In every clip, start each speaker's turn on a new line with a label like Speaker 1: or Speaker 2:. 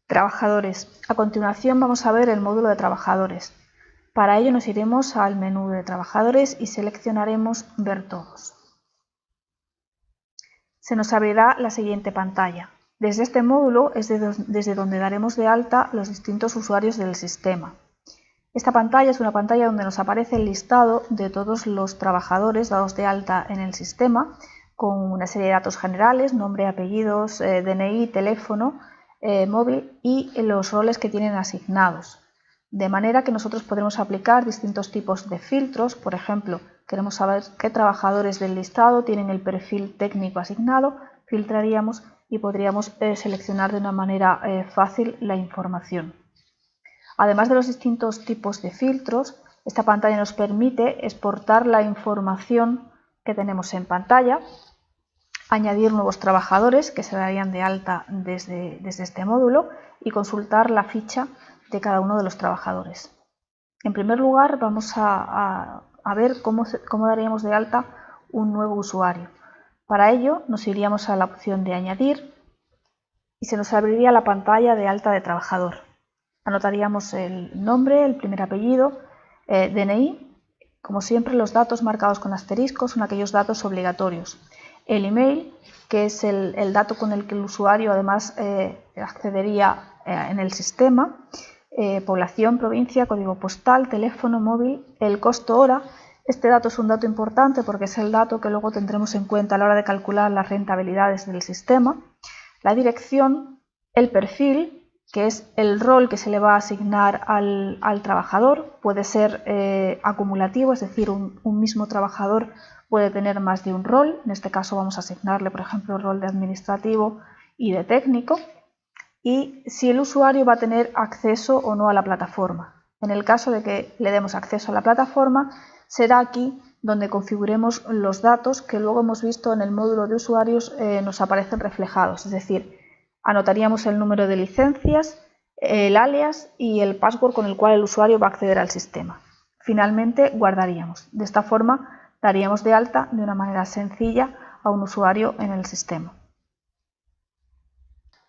Speaker 1: Trabajadores. A continuación vamos a ver el módulo de trabajadores. Para ello nos iremos al menú de trabajadores y seleccionaremos Ver todos. Se nos abrirá la siguiente pantalla. Desde este módulo es desde donde daremos de alta los distintos usuarios del sistema. Esta pantalla es una pantalla donde nos aparece el listado de todos los trabajadores dados de alta en el sistema, con una serie de datos generales, nombre, apellidos, DNI, teléfono, móvil y los roles que tienen asignados. De manera que nosotros podremos aplicar distintos tipos de filtros. Por ejemplo, queremos saber qué trabajadores del listado tienen el perfil técnico asignado, filtraríamos y podríamos seleccionar de una manera fácil la información. Además de los distintos tipos de filtros, esta pantalla nos permite exportar la información que tenemos en pantalla, añadir nuevos trabajadores que se darían de alta desde este módulo y consultar la ficha de cada uno de los trabajadores. En primer lugar, vamos a ver cómo daríamos de alta un nuevo usuario. Para ello, nos iríamos a la opción de añadir y se nos abriría la pantalla de alta de trabajador. Anotaríamos el nombre, el primer apellido, DNI. Como siempre, los datos marcados con asterisco son aquellos datos obligatorios. El email, que es el dato con el que el usuario además accedería en el sistema, población, provincia, código postal, teléfono móvil, el costo hora. Este dato es un dato importante porque es el dato que luego tendremos en cuenta a la hora de calcular las rentabilidades del sistema. La dirección, el perfil, que es el rol que se le va a asignar al trabajador. Puede ser acumulativo, es decir, un mismo trabajador puede tener más de un rol. En este caso vamos a asignarle, por ejemplo, el rol de administrativo y de técnico. Y si el usuario va a tener acceso o no a la plataforma. En el caso de que le demos acceso a la plataforma, será aquí donde configuremos los datos que luego hemos visto en el módulo de usuarios nos aparecen reflejados. Es decir, anotaríamos el número de licencias, el alias y el password con el cual el usuario va a acceder al sistema. Finalmente, guardaríamos. De esta forma, daríamos de alta de una manera sencilla a un usuario en el sistema.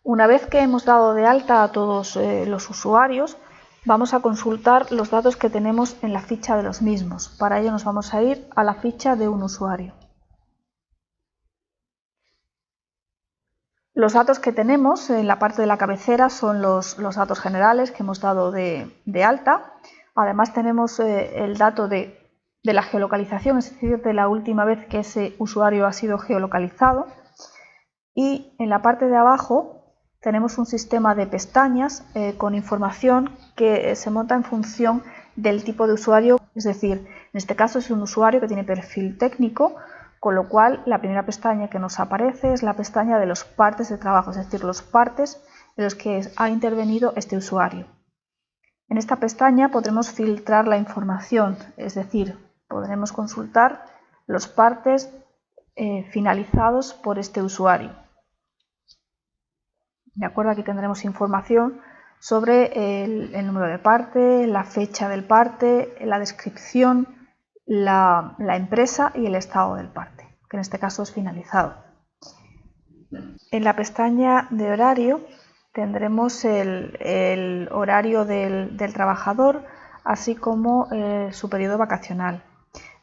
Speaker 1: Una vez que hemos dado de alta a todos los usuarios, vamos a consultar los datos que tenemos en la ficha de los mismos. Para ello nos vamos a ir a la ficha de un usuario. Los datos que tenemos en la parte de la cabecera son los datos generales que hemos dado de alta. Además tenemos el dato de la geolocalización, es decir, de la última vez que ese usuario ha sido geolocalizado. Y en la parte de abajo tenemos un sistema de pestañas con información que se monta en función del tipo de usuario. Es decir, en este caso es un usuario que tiene perfil técnico, con lo cual la primera pestaña que nos aparece es la pestaña de los partes de trabajo, es decir, los partes en los que ha intervenido este usuario. En esta pestaña podremos filtrar la información, es decir, podremos consultar los partes finalizados por este usuario. De acuerdo, aquí tendremos información sobre el número de parte, la fecha del parte, la descripción, la empresa y el estado del parte, que en este caso es finalizado. En la pestaña de horario tendremos el horario del trabajador, así como su periodo vacacional.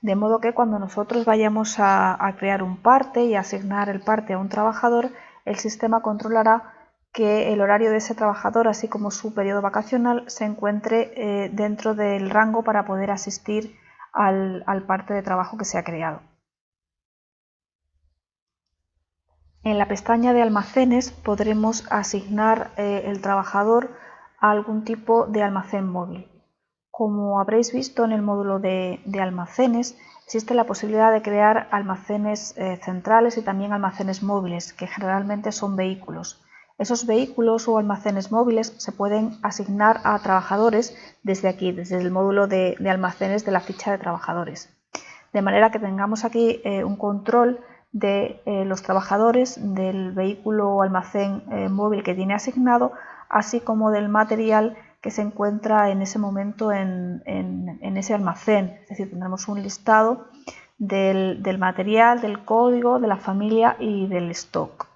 Speaker 1: De modo que cuando nosotros vayamos a crear un parte y asignar el parte a un trabajador, el sistema controlará que el horario de ese trabajador, así como su periodo vacacional, se encuentre dentro del rango para poder asistir al parte de trabajo que se ha creado. En la pestaña de almacenes podremos asignar el trabajador a algún tipo de almacén móvil. Como habréis visto en el módulo de almacenes, existe la posibilidad de crear almacenes centrales y también almacenes móviles, que generalmente son vehículos. Esos vehículos o almacenes móviles se pueden asignar a trabajadores desde aquí, desde el módulo de almacenes de la ficha de trabajadores. De manera que tengamos aquí un control de los trabajadores, del vehículo o almacén móvil que tiene asignado, así como del material que se encuentra en ese momento en ese almacén. Es decir, tendremos un listado del material, del código, de la familia y del stock.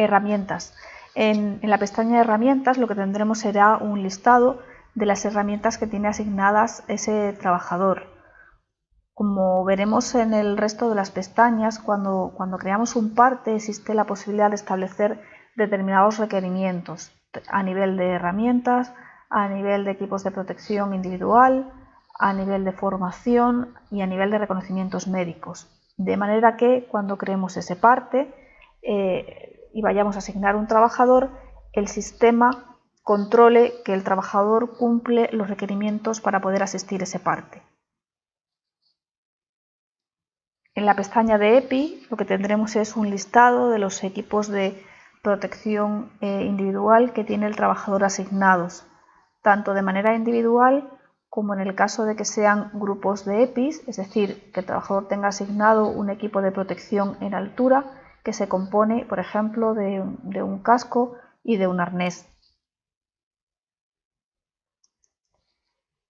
Speaker 1: Herramientas. En la pestaña de herramientas lo que tendremos será un listado de las herramientas que tiene asignadas ese trabajador. Como veremos en el resto de las pestañas, cuando creamos un parte existe la posibilidad de establecer determinados requerimientos a nivel de herramientas, a nivel de equipos de protección individual, a nivel de formación y a nivel de reconocimientos médicos. De manera que cuando creemos ese parte y vayamos a asignar un trabajador, el sistema controle que el trabajador cumple los requerimientos para poder asistir ese parte. En la pestaña de EPI lo que tendremos es un listado de los equipos de protección individual que tiene el trabajador asignados, tanto de manera individual como en el caso de que sean grupos de EPIs, es decir, que el trabajador tenga asignado un equipo de protección en altura que se compone, por ejemplo, de un casco y de un arnés.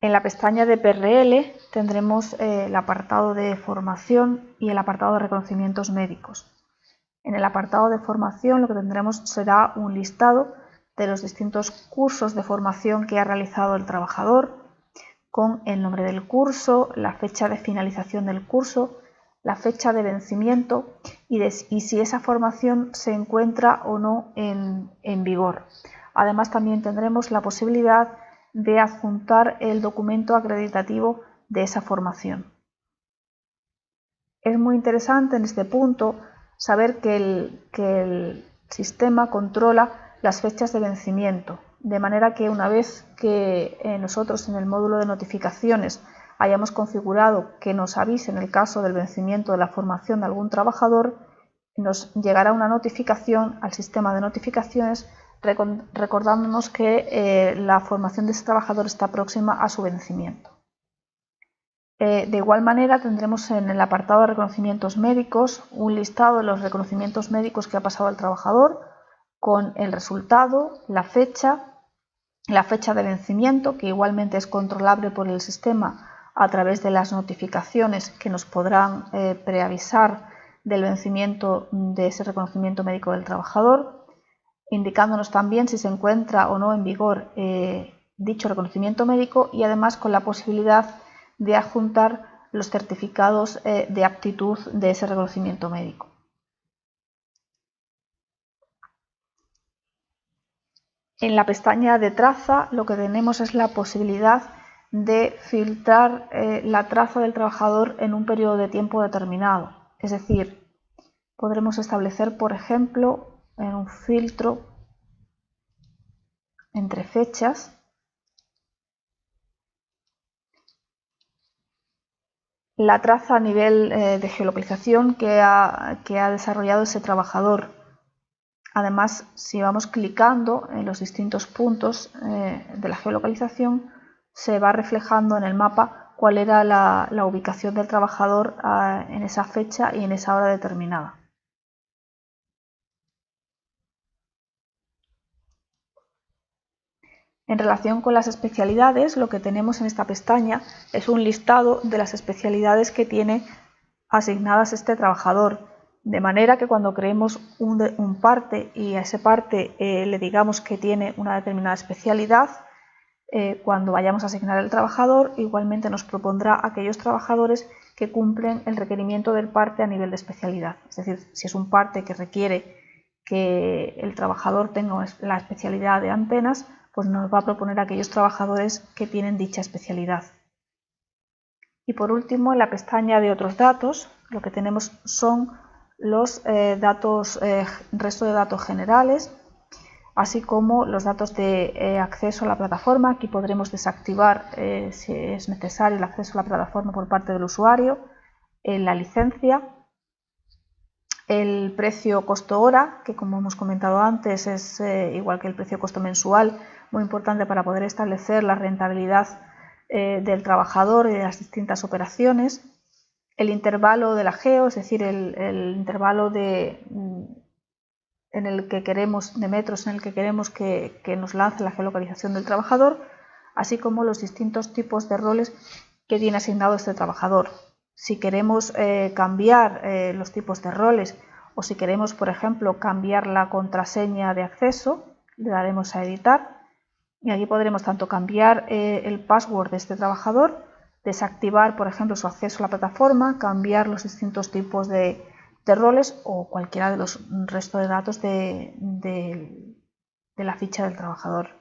Speaker 1: En la pestaña de PRL tendremos el apartado de formación y el apartado de reconocimientos médicos. En el apartado de formación lo que tendremos será un listado de los distintos cursos de formación que ha realizado el trabajador, con el nombre del curso, la fecha de finalización del curso, la fecha de vencimiento y si esa formación se encuentra o no en vigor. Además, también tendremos la posibilidad de adjuntar el documento acreditativo de esa formación. Es muy interesante en este punto saber que el sistema controla las fechas de vencimiento, de manera que una vez que nosotros en el módulo de notificaciones hayamos configurado que nos avise en el caso del vencimiento de la formación de algún trabajador, nos llegará una notificación al sistema de notificaciones recordándonos que la formación de ese trabajador está próxima a su vencimiento. De igual manera tendremos en el apartado de reconocimientos médicos un listado de los reconocimientos médicos que ha pasado el trabajador con el resultado, la fecha de vencimiento, que igualmente es controlable por el sistema a través de las notificaciones que nos podrán preavisar del vencimiento de ese reconocimiento médico del trabajador, indicándonos también si se encuentra o no en vigor dicho reconocimiento médico y además con la posibilidad de adjuntar los certificados de aptitud de ese reconocimiento médico. En la pestaña de traza lo que tenemos es la posibilidad de filtrar la traza del trabajador en un periodo de tiempo determinado. Es decir, podremos establecer, por ejemplo, en un filtro entre fechas, la traza a nivel de geolocalización que ha desarrollado ese trabajador. Además, si vamos clicando en los distintos puntos de la geolocalización, se va reflejando en el mapa cuál era la ubicación del trabajador en esa fecha y en esa hora determinada. En relación con las especialidades, lo que tenemos en esta pestaña es un listado de las especialidades que tiene asignadas este trabajador, de manera que cuando creemos un parte y a ese parte le digamos que tiene una determinada especialidad, cuando vayamos a asignar el trabajador, igualmente nos propondrá aquellos trabajadores que cumplen el requerimiento del parte a nivel de especialidad. Es decir, si es un parte que requiere que el trabajador tenga la especialidad de antenas, pues nos va a proponer aquellos trabajadores que tienen dicha especialidad. Y por último, en la pestaña de otros datos, lo que tenemos son los resto de datos generales, así como los datos de acceso a la plataforma. Aquí podremos desactivar si es necesario el acceso a la plataforma por parte del usuario, la licencia, el precio costo-hora, que como hemos comentado antes es igual que el precio costo mensual, muy importante para poder establecer la rentabilidad del trabajador y de las distintas operaciones, el intervalo de la geo, es decir, el intervalo de metros en el que queremos que nos lance la geolocalización del trabajador, así como los distintos tipos de roles que tiene asignado este trabajador. Si queremos cambiar los tipos de roles o si queremos, por ejemplo, cambiar la contraseña de acceso, le daremos a editar y aquí podremos tanto cambiar el password de este trabajador, desactivar, por ejemplo, su acceso a la plataforma, cambiar los distintos tipos de roles o cualquiera de los restos de datos de la ficha del trabajador.